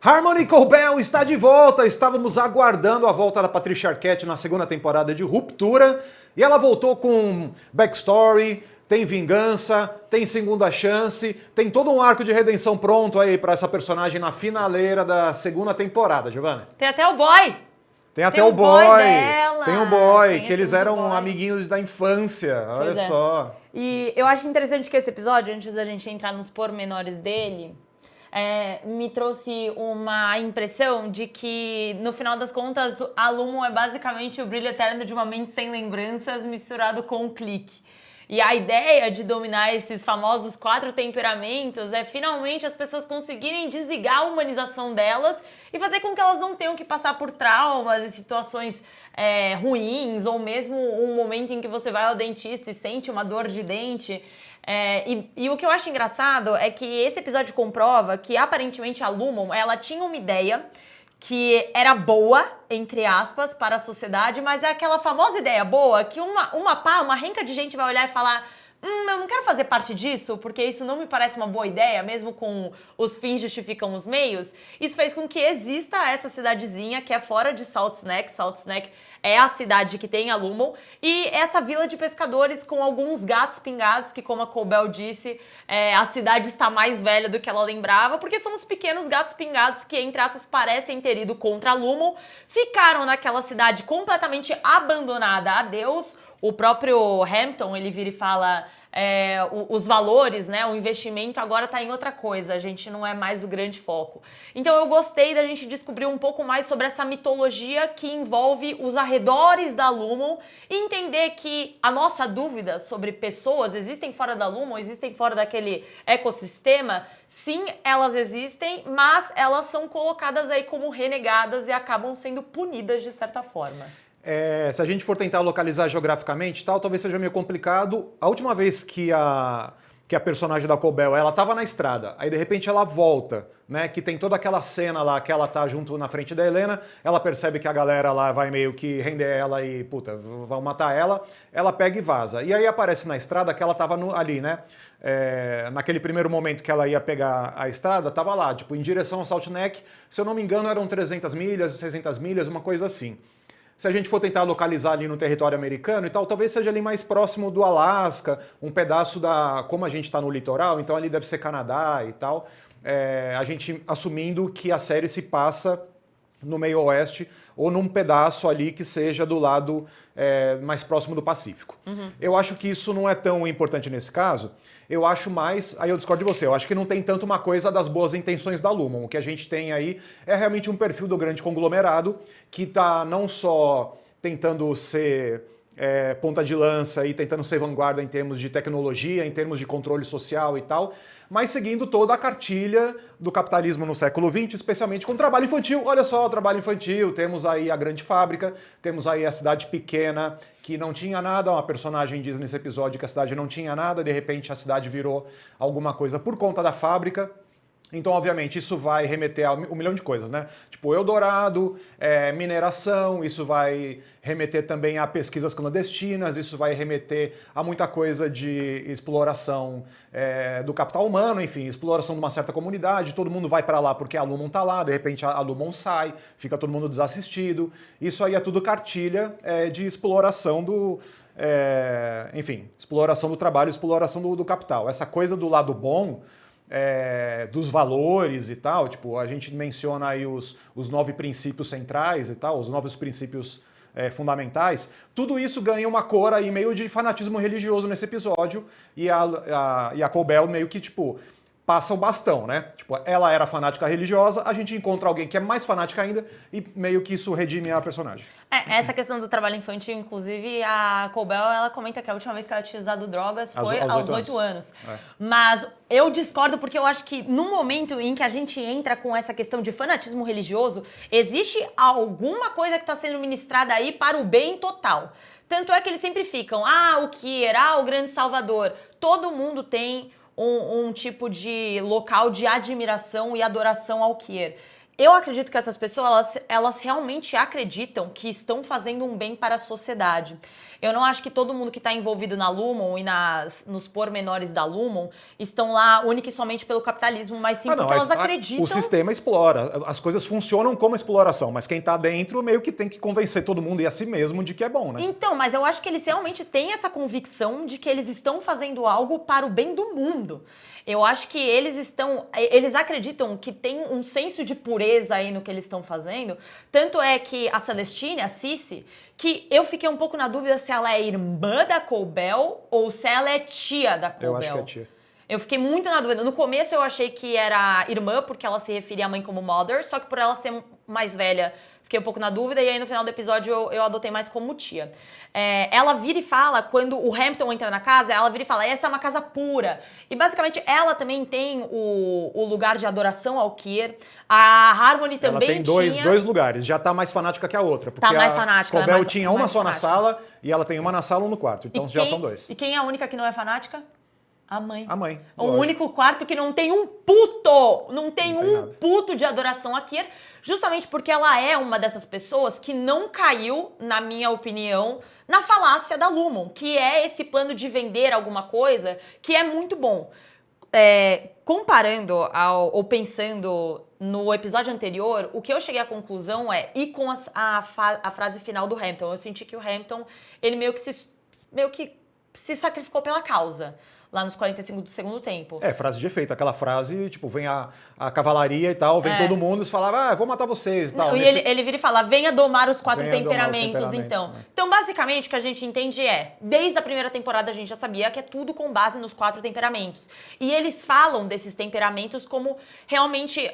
Harmony Corbell está de volta. Estávamos aguardando a volta da Patricia Arquette na segunda temporada de Ruptura e ela voltou com backstory, tem vingança, tem segunda chance, tem todo um arco de redenção pronto aí para essa personagem na finaleira da segunda temporada, Giovanna. Tem até o boy. Tem até o boy dela. Tem o boy, Tem que eles eram boy. amiguinhos da infância, olha Pois é. só. E eu acho interessante que esse episódio, antes da gente entrar nos pormenores dele, me trouxe uma impressão de que, no final das contas, a Lumon é basicamente o brilho eterno de uma mente sem lembranças misturado com um clique. E a ideia de dominar esses famosos 4 temperamentos é finalmente as pessoas conseguirem desligar a humanização delas e fazer com que elas não tenham que passar por traumas e situações ruins, ou mesmo um momento em que você vai ao dentista e sente uma dor de dente. E o que eu acho engraçado é que esse episódio comprova que aparentemente a Lumon, ela tinha uma ideia que era boa, entre aspas, para a sociedade, mas é aquela famosa ideia boa que uma renca de gente vai olhar e falar: eu não quero fazer parte disso, porque isso não me parece uma boa ideia, mesmo com os fins justificam os meios. Isso fez com que exista essa cidadezinha que é fora de Salt Snack. Salt Snack é a cidade que tem a Lumon, e essa vila de pescadores com alguns gatos pingados, que, como a Corbell disse, a cidade está mais velha do que ela lembrava, porque são os pequenos gatos pingados que, entre aspas, parecem ter ido contra a Lumon, ficaram naquela cidade completamente abandonada a Deus. O próprio Hampton, ele vira e fala, os valores, né, o investimento agora tá em outra coisa, a gente não é mais o grande foco. Então eu gostei da gente descobrir um pouco mais sobre essa mitologia que envolve os arredores da Lumon e entender que a nossa dúvida sobre pessoas existem fora da Lumon, existem fora daquele ecossistema. Sim, elas existem, mas elas são colocadas aí como renegadas e acabam sendo punidas de certa forma. Se a gente for tentar localizar geograficamente, talvez seja meio complicado. A última vez que a personagem da Corbell, ela tava na estrada, aí de repente ela volta, né, que tem toda aquela cena lá que ela tá junto na frente da Helena, ela percebe que a galera lá vai meio que render ela e, vão matar ela, ela pega e vaza. E aí aparece na estrada que ela tava ali, né, naquele primeiro momento que ela ia pegar a estrada, tava lá, tipo, em direção ao Salt Neck, se eu não me engano eram 300 milhas, 600 milhas, uma coisa assim. Se a gente for tentar localizar ali no território americano e tal, talvez seja ali mais próximo do Alasca, um pedaço como a gente está no litoral, então ali deve ser Canadá e tal. A gente assumindo que a série se passa no meio oeste ou num pedaço ali que seja do lado mais próximo do Pacífico. Uhum. Eu acho que isso não é tão importante nesse caso. Eu acho mais, aí eu discordo de você, eu acho que não tem tanto uma coisa das boas intenções da Lumon. O que a gente tem aí é realmente um perfil do grande conglomerado que está não só tentando ser ponta de lança e tentando ser vanguarda em termos de tecnologia, em termos de controle social e tal, mas seguindo toda a cartilha do capitalismo no século XX, especialmente com o trabalho infantil. Olha só, o trabalho infantil, temos aí a grande fábrica, temos aí a cidade pequena que não tinha nada, uma personagem diz nesse episódio que a cidade não tinha nada, de repente a cidade virou alguma coisa por conta da fábrica. Então, obviamente, isso vai remeter a um milhão de coisas, né? Tipo, Eldorado, mineração, isso vai remeter também a pesquisas clandestinas, isso vai remeter a muita coisa de exploração do capital humano, enfim, exploração de uma certa comunidade, todo mundo vai para lá porque a Lumon tá lá, de repente a Lumon sai, fica todo mundo desassistido. Isso aí é tudo cartilha de exploração exploração do trabalho, exploração do capital. Essa coisa do lado bom, dos valores e tal, tipo, a gente menciona aí os 9 princípios centrais e tal, os 9 princípios fundamentais, tudo isso ganha uma cor aí meio de fanatismo religioso nesse episódio, e a Corbell meio que, tipo, passa o bastão, né? Tipo, ela era fanática religiosa, a gente encontra alguém que é mais fanática ainda e meio que isso redime a personagem. Essa questão do trabalho infantil, inclusive, a Corbell, ela comenta que a última vez que ela tinha usado drogas foi aos 8 anos. Mas eu discordo porque eu acho que no momento em que a gente entra com essa questão de fanatismo religioso, existe alguma coisa que está sendo ministrada aí para o bem total. Tanto é que eles sempre ficam, o Kier, o grande salvador. Todo mundo tem um tipo de local de admiração e adoração ao Kier. Eu acredito que essas pessoas, elas realmente acreditam que estão fazendo um bem para a sociedade. Eu não acho que todo mundo que está envolvido na Lumon e nos pormenores da Lumon estão lá única e somente pelo capitalismo, mas sim porque elas acreditam... O sistema explora, as coisas funcionam como exploração, mas quem está dentro meio que tem que convencer todo mundo e a si mesmo de que é bom, né? Então, mas eu acho que eles realmente têm essa convicção de que eles estão fazendo algo para o bem do mundo. Eu acho que eles acreditam que tem um senso de pureza aí no que eles estão fazendo. Tanto é que a Celestine, a Cici, que eu fiquei um pouco na dúvida se ela é irmã da Cobell ou se ela é tia da Cobell. Eu acho que é tia. Eu fiquei muito na dúvida. No começo eu achei que era irmã, porque ela se referia à mãe como mother, só que por ela ser mais velha, fiquei um pouco na dúvida, e aí no final do episódio eu adotei mais como tia. Ela vira e fala, quando o Hampton entra na casa, ela vira e fala, essa é uma casa pura. E basicamente ela também tem o lugar de adoração ao Kier. A Harmony também ela tem dois lugares, já tá mais fanática que a outra. Porque tá mais fanática. A Cobell tinha uma só fanática. Na sala, e ela tem uma na sala e um no quarto, então já são dois. E quem é a única que não é fanática? A mãe. A mãe. O único quarto que não tem um puto! Não tem um puto de adoração a Kier, justamente porque ela é uma dessas pessoas que não caiu, na minha opinião, na falácia da Lumon, que é esse plano de vender alguma coisa que é muito bom. Comparando ou pensando no episódio anterior, o que eu cheguei à conclusão e com a frase final do Hampton. Eu senti que o Hampton, ele meio que se sacrificou pela causa. Lá nos 45 do segundo tempo. Frase de efeito. Aquela frase, tipo, vem a cavalaria e tal, vem todo mundo e fala, vou matar vocês e tal. E ele vira e fala, venha domar os quatro temperamentos, então. Né? Então, basicamente, o que a gente entende desde a primeira temporada a gente já sabia que é tudo com base nos 4 temperamentos. E eles falam desses temperamentos como realmente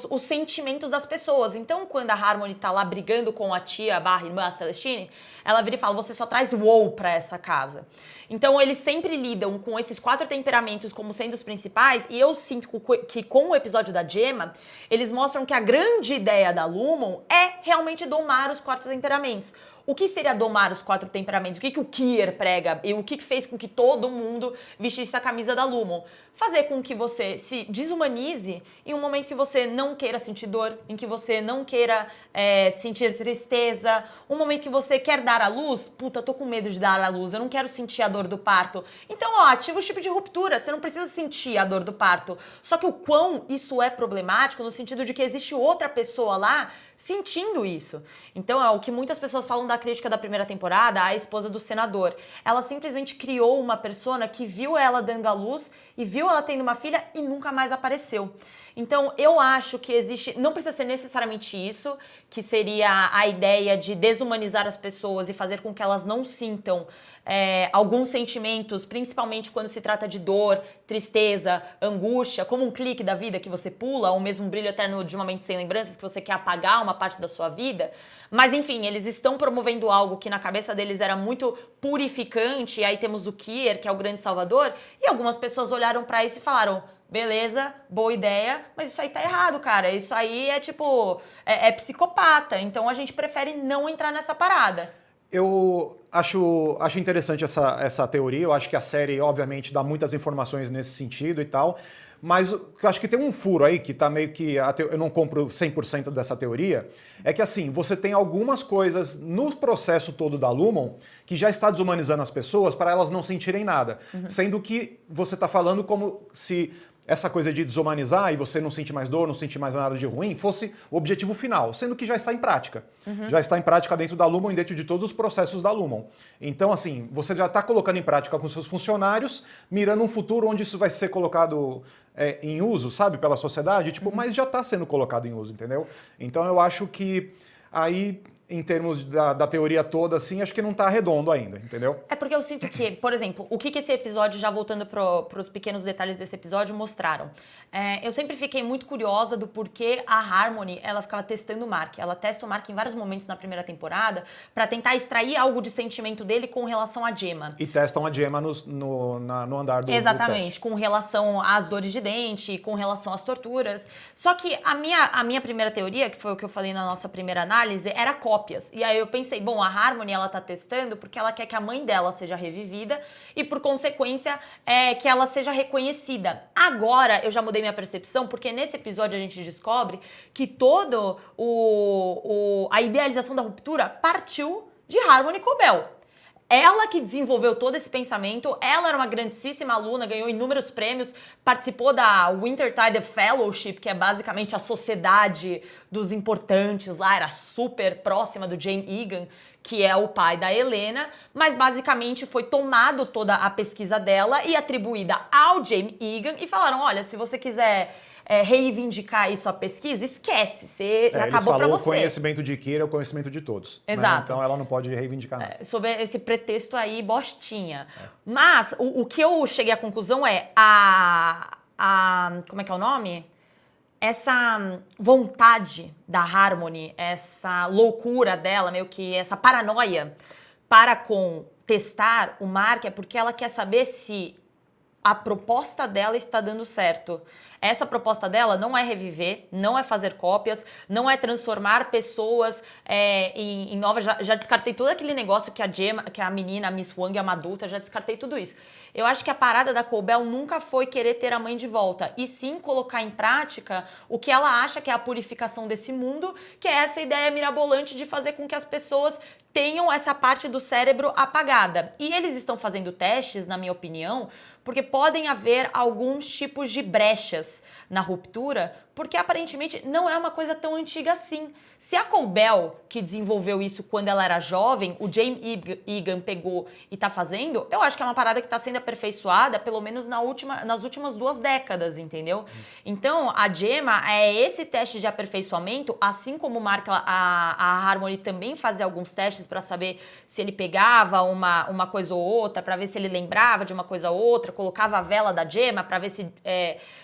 os sentimentos das pessoas. Então, quando a Harmony tá lá brigando com a tia / irmã, a Celestine, ela vira e fala, você só traz WoW pra essa casa. Então, eles sempre lidam com esses 4 temperamentos como sendo os principais, e eu sinto que com o episódio da Gemma, eles mostram que a grande ideia da Lumon é realmente domar os 4 temperamentos. O que seria domar os 4 temperamentos? O que o Kier prega e o que fez com que todo mundo vestisse a camisa da Lumon? Fazer com que você se desumanize em um momento que você não queira sentir dor, em que você não queira sentir tristeza, um momento que você quer dar à luz, puta, tô com medo de dar à luz, eu não quero sentir a dor do parto. Então, ativa o chip de ruptura, você não precisa sentir a dor do parto. Só que o quão isso é problemático no sentido de que existe outra pessoa lá sentindo isso. Então, é o que muitas pessoas falam da crítica da primeira temporada, a esposa do senador. Ela simplesmente criou uma persona que viu ela dando à luz e viu ela tendo uma filha e nunca mais apareceu. Então, eu acho que existe... Não precisa ser necessariamente isso, que seria a ideia de desumanizar as pessoas e fazer com que elas não sintam alguns sentimentos, principalmente quando se trata de dor, tristeza, angústia, como um clique da vida que você pula, ou mesmo um brilho eterno de uma mente sem lembranças, que você quer apagar uma parte da sua vida. Mas, enfim, eles estão promovendo algo que na cabeça deles era muito purificante, e aí temos o Kier, que é o grande salvador, e algumas pessoas olharam pra isso e falaram... Beleza, boa ideia, mas isso aí tá errado, cara. Isso aí é tipo, é psicopata. Então a gente prefere não entrar nessa parada. Eu acho interessante essa teoria. Eu acho que a série, obviamente, dá muitas informações nesse sentido e tal. Mas eu acho que tem um furo aí que tá meio que... Eu não compro 100% dessa teoria. É que, assim, você tem algumas coisas no processo todo da Lumon que já está desumanizando as pessoas para elas não sentirem nada. Sendo que você tá falando como se... essa coisa de desumanizar e você não sentir mais dor, não sentir mais nada de ruim, fosse o objetivo final, sendo que já está em prática. Já está em prática dentro da Lumon e dentro de todos os processos da Lumon. Então, assim, você já está colocando em prática com seus funcionários, mirando um futuro onde isso vai ser colocado em uso, sabe, pela sociedade, tipo, mas já está sendo colocado em uso, entendeu? Então, eu acho que aí... em termos da teoria toda, assim, acho que não tá redondo ainda, entendeu? É porque eu sinto que, por exemplo, o que esse episódio, já voltando pros pequenos detalhes desse episódio, mostraram. Eu sempre fiquei muito curiosa do porquê a Harmony, ela ficava testando o Mark. Ela testa o Mark em vários momentos na primeira temporada pra tentar extrair algo de sentimento dele com relação à Gemma. E testam a Gemma no andar do Exatamente, teste. Com relação às dores de dente, com relação às torturas. Só que a minha primeira teoria, que foi o que eu falei na nossa primeira análise, era cópia. cópias. E aí eu pensei, bom, a Harmony ela tá testando porque ela quer que a mãe dela seja revivida e, por consequência, que ela seja reconhecida. Agora eu já mudei minha percepção, porque nesse episódio a gente descobre que toda a idealização da ruptura partiu de Harmony Cobell. Ela que desenvolveu todo esse pensamento, ela era uma grandíssima aluna, ganhou inúmeros prêmios, participou da Wintertide Fellowship, que é basicamente a sociedade dos importantes lá, era super próxima do James Egan, que é o pai da Helena, mas basicamente foi tomado toda a pesquisa dela e atribuída ao James Egan e falaram, olha, se você quiser reivindicar isso a pesquisa, esquece, você acabou pra você. O conhecimento de Kira é o conhecimento de todos. Exato. Né? Então ela não pode reivindicar nada. Sob esse pretexto aí, bostinha. Mas o que eu cheguei à conclusão é como é que é o nome? Essa vontade da Harmony, essa loucura dela, meio que essa paranoia para com testar o Mark é porque ela quer saber se a proposta dela está dando certo. Essa proposta dela não é reviver, não é fazer cópias, não é transformar pessoas em novas. Já descartei todo aquele negócio que a menina, a Miss Wang, é uma adulta, já descartei tudo isso. Eu acho que a parada da Cobell nunca foi querer ter a mãe de volta, e sim colocar em prática o que ela acha que é a purificação desse mundo, que é essa ideia mirabolante de fazer com que as pessoas tenham essa parte do cérebro apagada. E eles estão fazendo testes, na minha opinião, porque podem haver alguns tipos de brechas na ruptura, porque aparentemente não é uma coisa tão antiga assim. Se a Cobell, que desenvolveu isso quando ela era jovem, o James Egan pegou e tá fazendo, eu acho que é uma parada que tá sendo aperfeiçoada pelo menos nas últimas 2 décadas, entendeu? Então, a Gemma é esse teste de aperfeiçoamento, assim como o Mark, a Harmony também fazia alguns testes para saber se ele pegava uma coisa ou outra, para ver se ele lembrava de uma coisa ou outra, colocava a vela da Gemma para ver se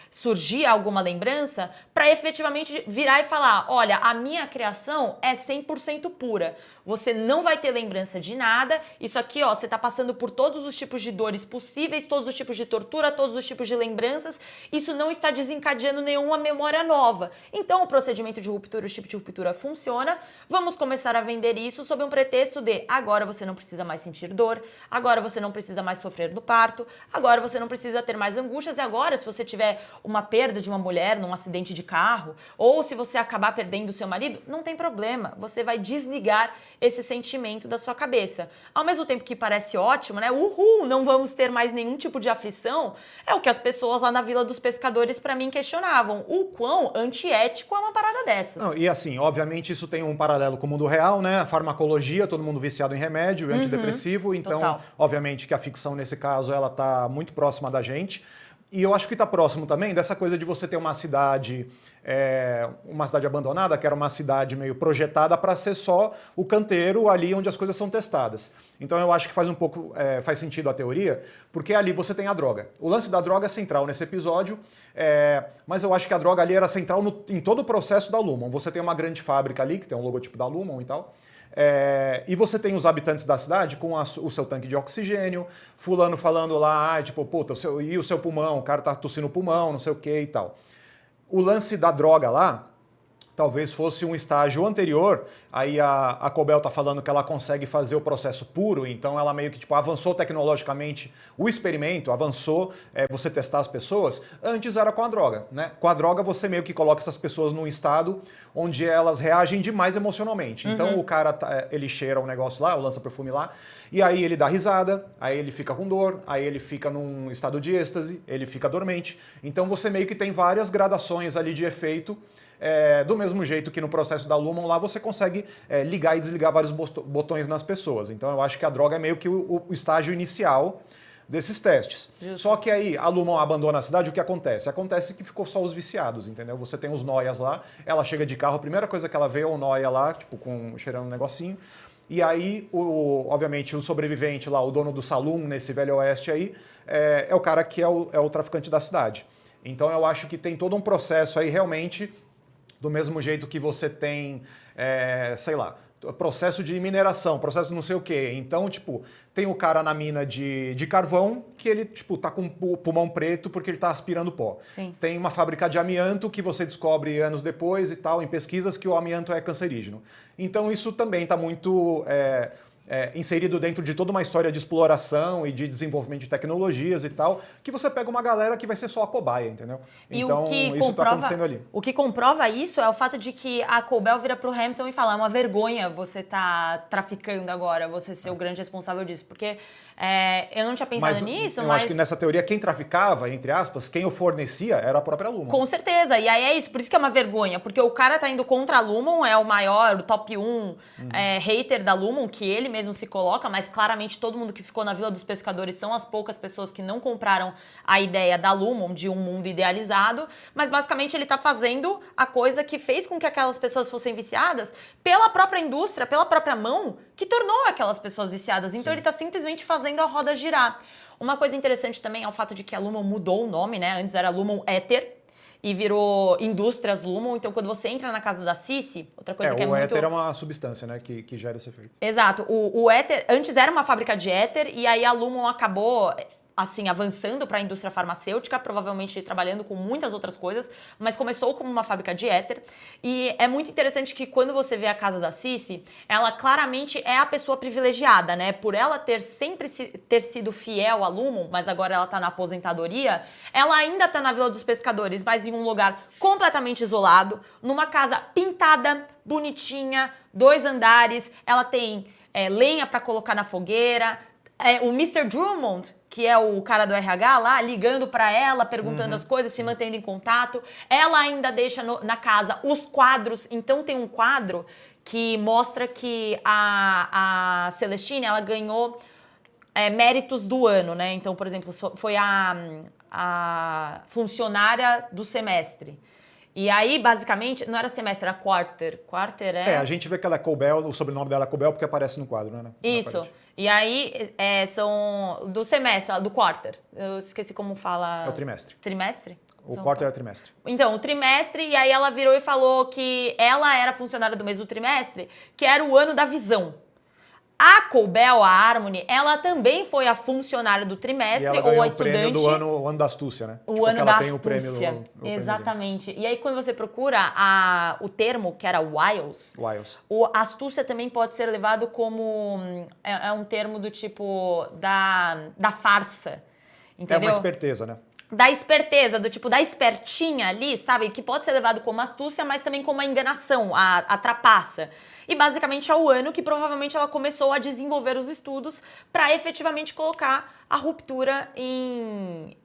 surgia alguma lembrança, para efetivamente virar e falar, olha, a minha criação é 100% pura, você não vai ter lembrança de nada, isso aqui, ó, você tá passando por todos os tipos de dores possíveis, todos os tipos de tortura, todos os tipos de lembranças, isso não está desencadeando nenhuma memória nova. Então o procedimento de ruptura, o chip de ruptura funciona, vamos começar a vender isso sob um pretexto de agora você não precisa mais sentir dor, agora você não precisa mais sofrer no parto, agora você não precisa ter mais angústias, e agora se você tiver uma perda de uma mulher num acidente de carro, ou se você acabar perdendo o seu marido, não tem problema, você vai desligar esse sentimento da sua cabeça. Ao mesmo tempo que parece ótimo, né? Uhul, não vamos ter mais nenhum tipo de aflição, é o que as pessoas lá na Vila dos Pescadores pra mim questionavam, o quão antiético é uma parada dessas. Não, e assim, obviamente isso tem um paralelo com o mundo real, né? A farmacologia, todo mundo viciado em remédio, antidepressivo, então total. Obviamente que a ficção nesse caso ela tá muito próxima da gente. E eu acho que está próximo também dessa coisa de você ter uma cidade abandonada, que era uma cidade meio projetada para ser só o canteiro ali onde as coisas são testadas. Então eu acho que faz sentido a teoria, porque ali você tem a droga. O lance da droga é central nesse episódio, mas eu acho que a droga ali era central em todo o processo da Lumon. Você tem uma grande fábrica ali, que tem um logotipo da Lumon e tal, e você tem os habitantes da cidade com o seu tanque de oxigênio, fulano falando lá, tipo, puta, e o seu pulmão, o cara tá tossindo o pulmão, não sei o que e tal. O lance da droga lá, talvez fosse um estágio anterior, aí a Cobell tá falando que ela consegue fazer o processo puro, então ela meio que tipo, avançou tecnologicamente o experimento, avançou você testar as pessoas, antes era com a droga, né? Com a droga você meio que coloca essas pessoas num estado onde elas reagem demais emocionalmente. Então o cara, ele cheira um negócio lá, o lança-perfume lá, e aí ele dá risada, aí ele fica com dor, aí ele fica num estado de êxtase, ele fica dormente. Então você meio que tem várias gradações ali de efeito, do mesmo jeito que no processo da Lumon lá você consegue ligar e desligar vários botões nas pessoas. Então eu acho que a droga é meio que o estágio inicial desses testes. Justo. Só que aí a Lumon abandona a cidade, o que acontece? Acontece que ficou só os viciados, entendeu? Você tem os noias lá, ela chega de carro, a primeira coisa que ela vê é o noia lá, tipo, cheirando um negocinho. E aí, obviamente, o sobrevivente lá, o dono do saloon nesse Velho Oeste aí, é o cara que é o traficante da cidade. Então eu acho que tem todo um processo aí realmente, do mesmo jeito que você tem, sei lá, processo de mineração, processo não sei o quê. Então, tipo, tem o cara na mina de carvão que ele, tipo, tá com o pulmão preto porque ele tá aspirando pó. Sim. Tem uma fábrica de amianto que você descobre anos depois e tal, em pesquisas, que o amianto é cancerígeno. Então, isso também está muito inserido dentro de toda uma história de exploração e de desenvolvimento de tecnologias e tal, que você pega uma galera que vai ser só a cobaia, entendeu? E então, isso está acontecendo ali. O que comprova isso é o fato de que a Cobell vira pro Hampton e fala: é uma vergonha você tá traficando agora, você ser o grande responsável disso. Porque eu não tinha pensado nisso, eu acho que nessa teoria, quem traficava, entre aspas, quem o fornecia era a própria Lumon. Com certeza. E aí é isso, por isso que é uma vergonha. Porque o cara tá indo contra a Lumon, é o maior, o top 1 hater da Lumon, que ele mesmo se coloca, mas claramente todo mundo que ficou na Vila dos Pescadores são as poucas pessoas que não compraram a ideia da Lumon, de um mundo idealizado. Mas basicamente ele tá fazendo a coisa que fez com que aquelas pessoas fossem viciadas pela própria indústria, pela própria mão, que tornou aquelas pessoas viciadas. Então ele tá simplesmente fazendo a roda girar. Uma coisa interessante também é o fato de que a Lumon mudou o nome, né? Antes era Lumon Ether e virou Indústrias Lumon. Então, quando você entra na casa da Cici, outra coisa que é muito... O éter é uma substância, né, que gera esse efeito. Exato. O éter, antes era uma fábrica de éter, e aí a Lumon acabou, assim, avançando para a indústria farmacêutica, provavelmente trabalhando com muitas outras coisas, mas começou como uma fábrica de éter. E é muito interessante que quando você vê a casa da Cici, ela claramente é a pessoa privilegiada, né? Por ela sempre ter sido fiel à Lumon, mas agora ela tá na aposentadoria, ela ainda tá na Vila dos Pescadores, mas em um lugar completamente isolado, numa casa pintada, bonitinha, 2 andares, ela tem lenha para colocar na fogueira, o Mr. Drummond, que é o cara do RH lá, ligando pra ela, perguntando as coisas, se mantendo em contato. Ela ainda deixa na casa os quadros. Então tem um quadro que mostra que a Celestine, ela ganhou méritos do ano, né? Então, por exemplo, foi a funcionária do semestre. E aí, basicamente, não era semestre, era quarter. Quarter a gente vê que ela é Cobell, o sobrenome dela é Cobell porque aparece no quadro, né? Isso. E aí, são do semestre, do quarter. Eu esqueci como fala. É o trimestre. Trimestre? O quarter é o trimestre. Então, o trimestre, e aí ela virou e falou que ela era funcionária do mês do trimestre, que era o ano da visão. A Cobell, a Harmony, ela também foi a funcionária do trimestre ou a estudante. O prêmio do ano, o ano da astúcia, né? O ano da astúcia. O prêmio, exatamente. E aí, quando você procura o termo, que era wiles, o astúcia também pode ser levado como... É um termo do tipo da farsa. Entendeu? É uma esperteza, né? Da esperteza, do tipo da espertinha ali, sabe? Que pode ser levado como astúcia, mas também como a enganação, a trapaça. E basicamente é o ano que provavelmente ela começou a desenvolver os estudos para efetivamente colocar a ruptura em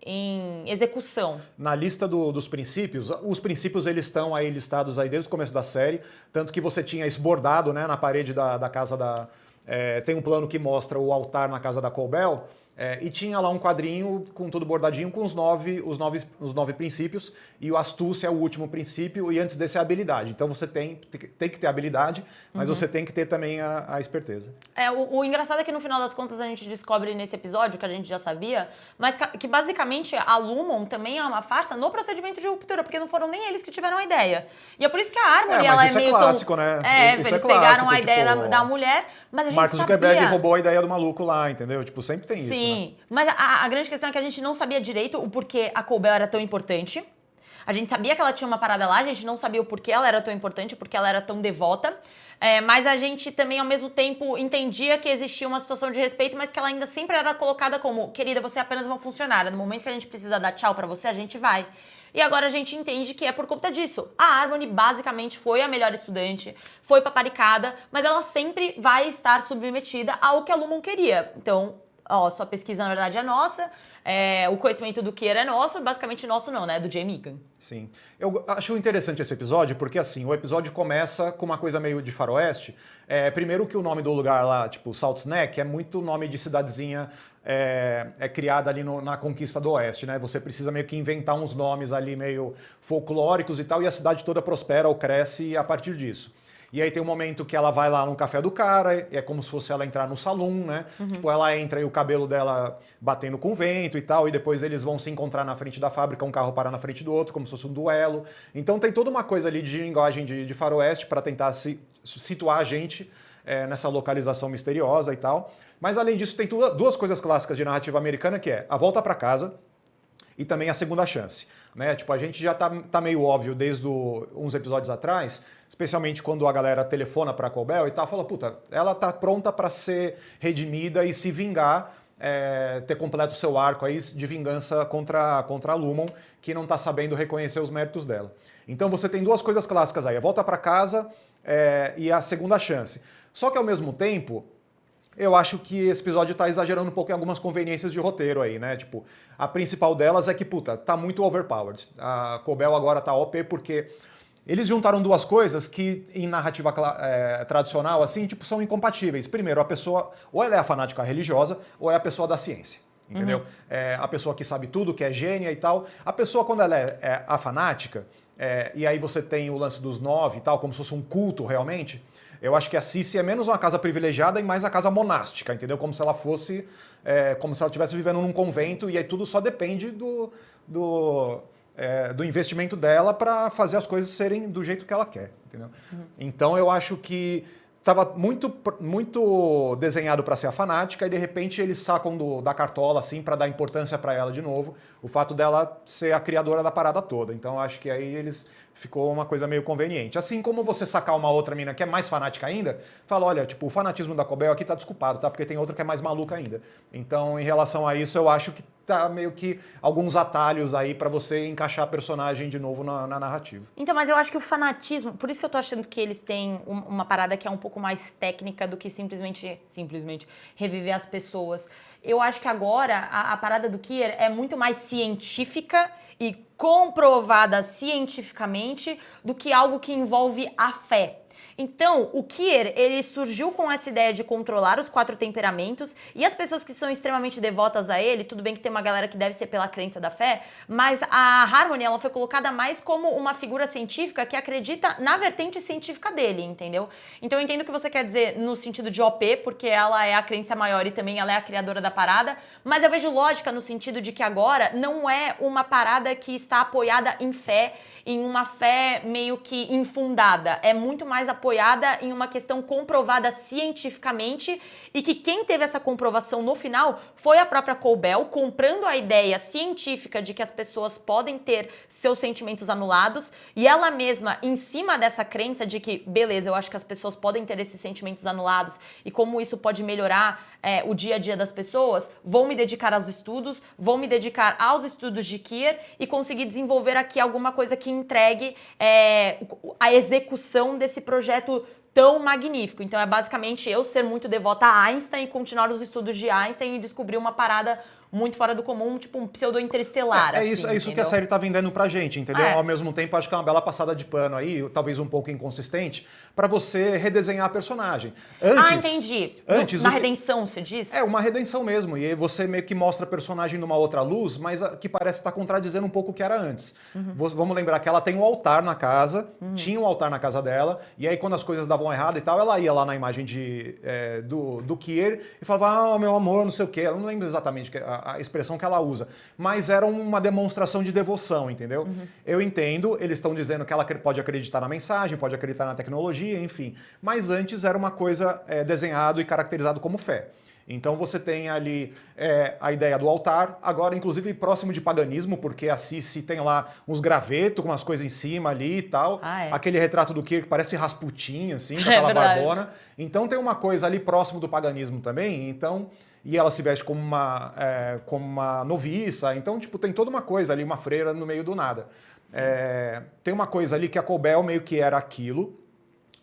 execução. Na lista dos princípios, os princípios eles estão aí listados aí desde o começo da série, tanto que você tinha isso bordado, né, na parede da casa da... tem um plano que mostra o altar na casa da Cobell, e tinha lá um quadrinho com tudo bordadinho com os nove princípios, e o astúcia é o último princípio, e antes desse é a habilidade. Então você tem que ter habilidade, mas você tem que ter também a esperteza. O engraçado é que no final das contas a gente descobre nesse episódio, que a gente já sabia, mas que basicamente a Lumon também é uma farsa no procedimento de ruptura, porque não foram nem eles que tiveram a ideia. E é por isso que a Harmony, ela isso é meio clássico, né? Isso eles pegaram a ideia da mulher, mas a gente Marcos Zuckerberg roubou a ideia do maluco lá, entendeu? Tipo, sempre tem isso. Sim, né? Mas a grande questão é que a gente não sabia direito o porquê a Cobell era tão importante. A gente sabia que ela tinha uma parada lá, a gente não sabia o porquê ela era tão importante, porque ela era tão devota. Mas a gente também, ao mesmo tempo, entendia que existia uma situação de respeito, mas que ela ainda sempre era colocada como: querida, você é apenas uma funcionária. No momento que a gente precisa dar tchau pra você, a gente vai. E agora a gente entende que é por conta disso. A Harmony basicamente foi a melhor estudante, foi paparicada, mas ela sempre vai estar submetida ao que a Lumon queria. Então, sua pesquisa na verdade é nossa, o conhecimento do Kier é nosso, basicamente nosso não, né? Do Jay Meagan. Sim. Eu acho interessante esse episódio porque, assim, o episódio começa com uma coisa meio de faroeste. Primeiro que o nome do lugar lá, tipo Salt Neck, é muito nome de cidadezinha criada ali na conquista do Oeste, né? Você precisa meio que inventar uns nomes ali meio folclóricos e tal, e a cidade toda prospera ou cresce a partir disso. E aí tem um momento que ela vai lá no café do cara, é como se fosse ela entrar no salão, né? Tipo, ela entra e o cabelo dela batendo com vento e tal, e depois eles vão se encontrar na frente da fábrica, um carro parar na frente do outro, como se fosse um duelo. Então tem toda uma coisa ali de linguagem de faroeste para tentar situar a gente nessa localização misteriosa e tal. Mas além disso, tem duas coisas clássicas de narrativa americana, que é a volta para casa e também a segunda chance. Né? Tipo, a gente já tá meio óbvio desde uns episódios atrás, especialmente quando a galera telefona para a Cobell e tal, fala, puta, ela tá pronta para ser redimida e se vingar, ter completo o seu arco aí de vingança contra a Lumon, que não tá sabendo reconhecer os méritos dela. Então você tem duas coisas clássicas aí, a volta para casa e a segunda chance. Só que ao mesmo tempo, eu acho que esse episódio tá exagerando um pouco em algumas conveniências de roteiro aí, né? Tipo, a principal delas é que, puta, tá muito overpowered. A Cobell agora tá OP porque eles juntaram duas coisas que em narrativa tradicional, assim, tipo, são incompatíveis. Primeiro, a pessoa, ou ela é a fanática religiosa, ou é a pessoa da ciência. Entendeu? A pessoa que sabe tudo, que é gênia e tal. A pessoa, quando ela é a fanática, e aí você tem o lance dos 9 e tal, como se fosse um culto realmente, eu acho que a Sissi é menos uma casa privilegiada e mais a casa monástica, entendeu? Como se ela fosse, como se ela estivesse vivendo num convento e aí tudo só depende do investimento dela para fazer as coisas serem do jeito que ela quer, entendeu? Então eu acho que estava muito desenhado para ser a fanática e de repente eles sacam da cartola assim para dar importância para ela de novo, o fato dela ser a criadora da parada toda. Então eu acho que aí ficou uma coisa meio conveniente. Assim como você sacar uma outra mina que é mais fanática ainda, fala, olha, tipo, o fanatismo da Cobell aqui tá desculpado, tá? Porque tem outra que é mais maluca ainda. Então, em relação a isso, eu acho que tá meio que alguns atalhos aí pra você encaixar a personagem de novo na narrativa. Então, mas eu acho que o fanatismo, por isso que eu tô achando que eles têm uma parada que é um pouco mais técnica do que simplesmente reviver as pessoas. Eu acho que agora a parada do Kier é muito mais científica e comprovada cientificamente do que algo que envolve a fé. Então, o Kier, ele surgiu com essa ideia de controlar os 4 temperamentos e as pessoas que são extremamente devotas a ele, tudo bem que tem uma galera que deve ser pela crença da fé, mas a Harmony, ela foi colocada mais como uma figura científica que acredita na vertente científica dele, entendeu? Então, eu entendo o que você quer dizer no sentido de OP, porque ela é a crença maior e também ela é a criadora da parada, mas eu vejo lógica no sentido de que agora não é uma parada que está apoiada em fé, em uma fé meio que infundada, é muito mais apoiada em uma questão comprovada cientificamente e que quem teve essa comprovação no final foi a própria Cobell, comprando a ideia científica de que as pessoas podem ter seus sentimentos anulados e ela mesma, em cima dessa crença de que, beleza, eu acho que as pessoas podem ter esses sentimentos anulados e como isso pode melhorar o dia a dia das pessoas, vou me dedicar aos estudos, vou me dedicar aos estudos de Kier e conseguir desenvolver aqui alguma coisa que entregue a execução desse projeto tão magnífico. Então é basicamente eu ser muito devota a Einstein e continuar os estudos de Einstein e descobrir uma parada muito fora do comum, tipo um pseudo-interestelar. É isso que a série tá vendendo pra gente, entendeu? Ao mesmo tempo, acho que é uma bela passada de pano aí, talvez um pouco inconsistente, pra você redesenhar a personagem. Entendi. Na redenção, você diz? É, uma redenção mesmo. E aí você meio que mostra a personagem numa outra luz, mas que parece estar contradizendo um pouco o que era antes. Vamos lembrar que ela tem um altar na casa, tinha um altar na casa dela, e aí quando as coisas davam errado e tal, ela ia lá na imagem do Kier e falava, meu amor, não sei o quê. Eu não lembro exatamente a expressão que ela usa, mas era uma demonstração de devoção, entendeu? Eu entendo, eles estão dizendo que ela pode acreditar na mensagem, pode acreditar na tecnologia, enfim, mas antes era uma coisa desenhado e caracterizado como fé. Então você tem ali a ideia do altar, agora inclusive próximo de paganismo, porque a Sissi tem lá uns gravetos com umas coisas em cima ali e tal. Aquele retrato do Kirk parece Rasputin, assim, com aquela barbona. Então tem uma coisa ali próximo do paganismo também, então... E ela se veste como uma noviça, então, tipo, tem toda uma coisa ali, uma freira no meio do nada. Tem uma coisa ali que a Cobell meio que era aquilo,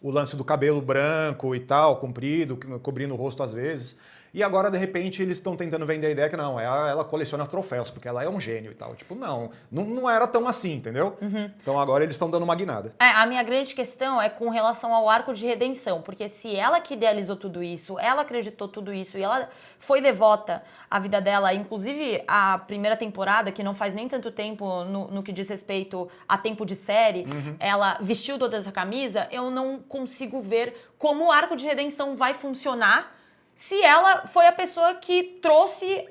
o lance do cabelo branco e tal, comprido, cobrindo o rosto às vezes. E agora, de repente, eles estão tentando vender a ideia que não, ela coleciona troféus, porque ela é um gênio e tal. Tipo, não era tão assim, entendeu? Então agora eles estão dando uma guinada. A minha grande questão é com relação ao arco de redenção, porque se ela que idealizou tudo isso, ela acreditou tudo isso e ela foi devota à vida dela, inclusive a primeira temporada, que não faz nem tanto tempo no que diz respeito a tempo de série, ela vestiu toda essa camisa, eu não consigo ver como o arco de redenção vai funcionar se ela foi a pessoa que trouxe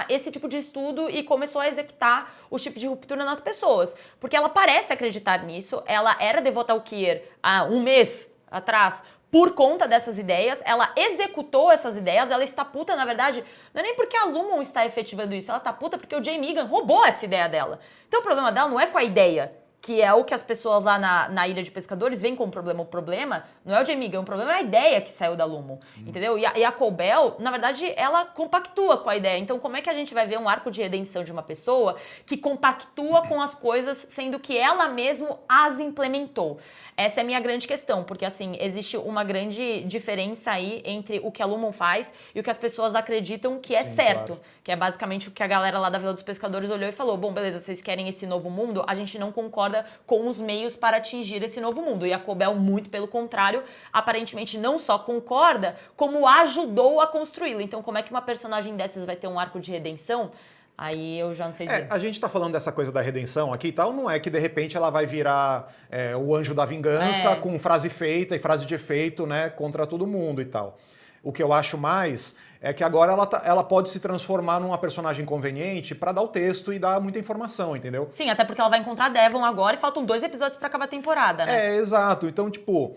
esse tipo de estudo e começou a executar o tipo de ruptura nas pessoas. Porque ela parece acreditar nisso, ela era devota ao Kier há um mês atrás por conta dessas ideias, ela executou essas ideias, ela está puta, na verdade, não é nem porque a Lumon está efetivando isso, ela está puta porque o Jay Megan roubou essa ideia dela. Então o problema dela não é com a ideia, que é o que as pessoas lá na Ilha de Pescadores veem como problema. O problema não é o Jay Megan, o problema é a ideia que saiu da Lumon, entendeu? E a Cobell, na verdade, ela compactua com a ideia. Então, como é que a gente vai ver um arco de redenção de uma pessoa que compactua com as coisas, sendo que ela mesma as implementou? Essa é a minha grande questão, porque, assim, existe uma grande diferença aí entre o que a Lumon faz e o que as pessoas acreditam que é certo. Claro. Que é basicamente o que a galera lá da Vila dos Pescadores olhou e falou, bom, beleza, vocês querem esse novo mundo? A gente não concorda com os meios para atingir esse novo mundo. E a Cobell, muito pelo contrário, aparentemente não só concorda, como ajudou a construí-lo. Então, como é que uma personagem dessas vai ter um arco de redenção? Aí eu já não sei dizer. A gente tá falando dessa coisa da redenção aqui e tal, não é que de repente ela vai virar o anjo da vingança com frase feita e frase de efeito, né, contra todo mundo e tal. O que eu acho mais é que agora ela pode se transformar numa personagem conveniente para dar o texto e dar muita informação, entendeu? Sim, até porque ela vai encontrar a Devon agora e faltam 2 episódios para acabar a temporada, né? Exato. Então, tipo,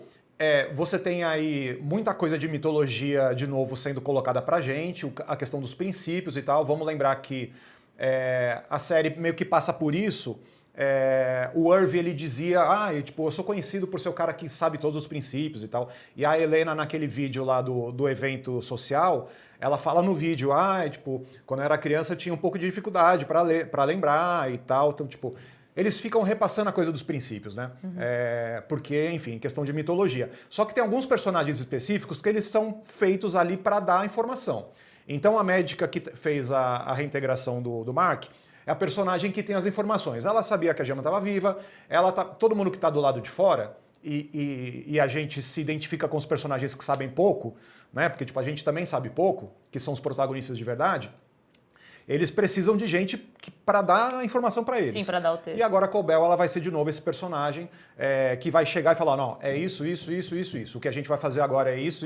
você tem aí muita coisa de mitologia de novo sendo colocada pra gente, a questão dos princípios e tal. Vamos lembrar que a série meio que passa por isso. O Irv, ele dizia, eu sou conhecido por ser o cara que sabe todos os princípios e tal. E a Helena, naquele vídeo lá do evento social, ela fala no vídeo, quando eu era criança eu tinha um pouco de dificuldade para lembrar e tal. Então, tipo, eles ficam repassando a coisa dos princípios, né? Porque, enfim, questão de mitologia. Só que tem alguns personagens específicos que eles são feitos ali para dar informação. Então, a médica que fez a reintegração do Mark é a personagem que tem as informações. Ela sabia que a Gemma estava viva, todo mundo que está do lado de fora, e a gente se identifica com os personagens que sabem pouco, né? Porque tipo, a gente também sabe pouco, que são os protagonistas de verdade. Eles precisam de gente para dar a informação para eles. Sim, para dar o texto. E agora a Cobell, ela vai ser de novo esse personagem que vai chegar e falar, não, é isso. O que a gente vai fazer agora é isso.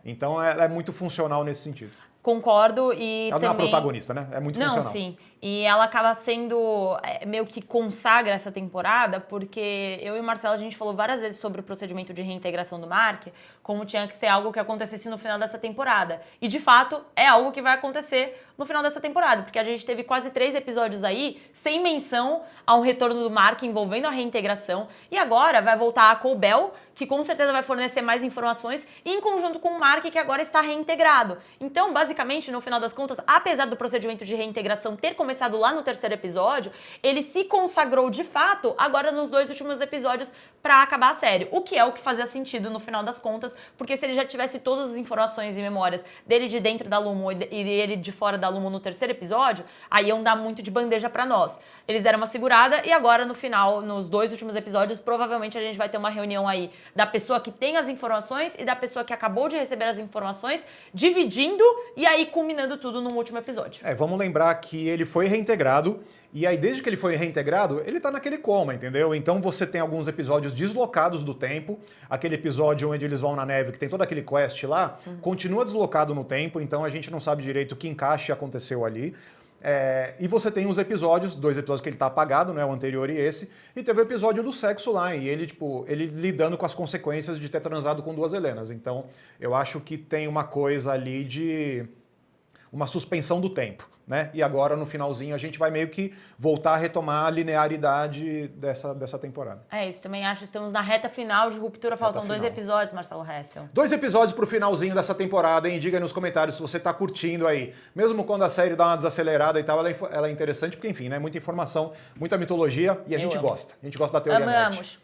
Então ela é muito funcional nesse sentido. Concordo e ela também... não é a protagonista, né? É muito funcional. Não, sim. E ela acaba sendo meio que consagra essa temporada, porque eu e o Marcelo, a gente falou várias vezes sobre o procedimento de reintegração do Mark, como tinha que ser algo que acontecesse no final dessa temporada. E, de fato, é algo que vai acontecer no final dessa temporada, porque a gente teve quase 3 episódios aí sem menção a um retorno do Mark envolvendo a reintegração. E agora vai voltar a Cobell, que com certeza vai fornecer mais informações, em conjunto com o Mark, que agora está reintegrado. Então, basicamente, no final das contas, apesar do procedimento de reintegração ter começado lá no 3º episódio, ele se consagrou de fato agora nos 2 últimos episódios para acabar a série. O que é o que fazia sentido no final das contas, porque se ele já tivesse todas as informações e memórias dele de dentro da Lumon e ele de fora da Lumon no 3º episódio, aí iam dar muito de bandeja para nós. Eles deram uma segurada e agora no final, nos 2 últimos episódios, provavelmente a gente vai ter uma reunião aí da pessoa que tem as informações e da pessoa que acabou de receber as informações, dividindo e aí culminando tudo no último episódio. Vamos lembrar que ele foi reintegrado, e aí desde que ele foi reintegrado, ele tá naquele coma, entendeu? Então você tem alguns episódios deslocados do tempo, aquele episódio onde eles vão na neve, que tem todo aquele quest lá, continua deslocado no tempo, então a gente não sabe direito que encaixe aconteceu ali. E você tem os episódios, 2 episódios que ele tá apagado, né, o anterior e esse, e teve o episódio do sexo lá, e ele lidando com as consequências de ter transado com 2 Helenas. Então eu acho que tem uma coisa ali de uma suspensão do tempo, né? E agora, no finalzinho, a gente vai meio que voltar a retomar a linearidade dessa temporada. É isso, também acho que estamos na reta final de Ruptura, faltam 2 episódios, Marcelo Hessel. 2 episódios pro finalzinho dessa temporada, hein? Diga aí nos comentários se você tá curtindo aí. Mesmo quando a série dá uma desacelerada e tal, ela é interessante, porque, enfim, né? Muita informação, muita mitologia, e a gente gosta. A gente gosta da teoria nerd. Amamos.